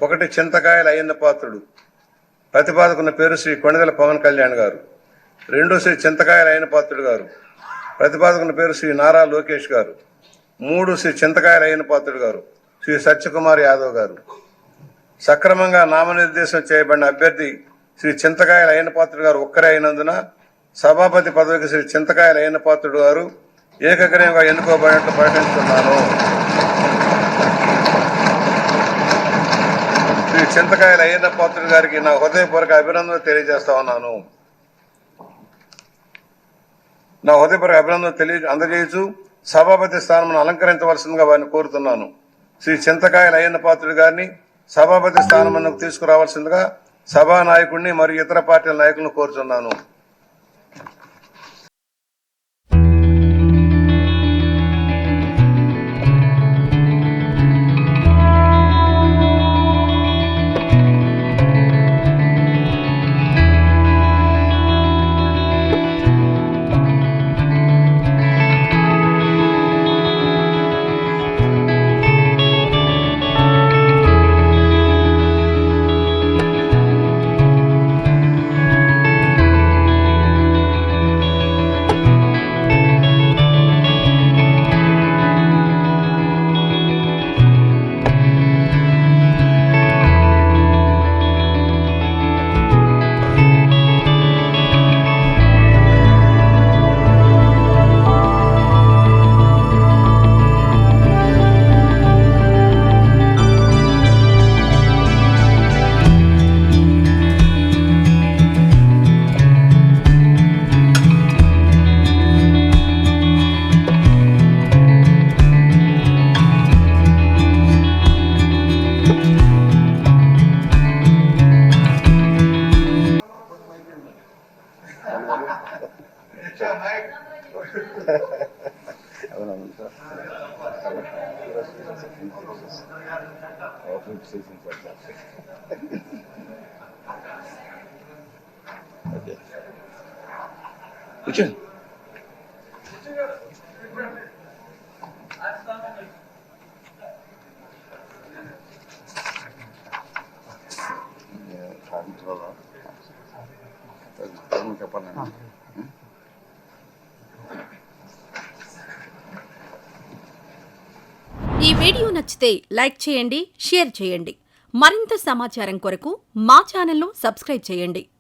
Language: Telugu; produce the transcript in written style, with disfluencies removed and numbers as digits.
ఒకటి చింతకాయల అయ్యన్న పాత్రుడు, ప్రతిపాదకున్న పేరు శ్రీ కొణిదెల పవన్ కళ్యాణ్ గారు. 2 శ్రీ చింతకాయల అయ్యన్న పాత్రుడు గారు, ప్రతిపాదకున్న పేరు శ్రీ నారా లోకేష్ గారు. 3 శ్రీ చింతకాయల అయ్యన్న పాత్రుడు గారు, శ్రీ సత్యకుమార్ యాదవ్ గారు. సక్రమంగా నామనిర్దేశం చేయబడిన అభ్యర్థి శ్రీ చింతకాయల అయ్యన్న పాత్రుడు గారు ఒక్కరే అయినందున సభాపతి పదవికి శ్రీ చింతకాయల అయ్యన్న పాత్రుడు గారు ఏకగ్రీవంగా ఎన్నుకోబడినట్లు ప్రకటిస్తున్నాను. శ్రీ చింతకాయల అయ్యన్న పాత్రుడు గారికి నా హృదయపూర్వక అభినందనలు తెలియజేస్తా ఉన్నాను. నా హృదయపూర్వక అభినందనలు అందజేయచ్చు సభాపతి స్థానం అలంకరించవలసిందిగా వారిని కోరుతున్నాను. శ్రీ చింతకాయల అయ్యన్న పాత్రుడు గారిని సభాపతి స్థానం తీసుకురావాల్సిందిగా సభా నాయకుడిని మరియు ఇతర పార్టీల నాయకులను కోరుతున్నాను. కూర్చోండి. చెప్పండి. ఈ వీడియో నచ్చితే లైక్ చేయండి, షేర్ చేయండి. మరింత సమాచారం కొరకు మా ఛానల్ను సబ్స్క్రైబ్ చేయండి.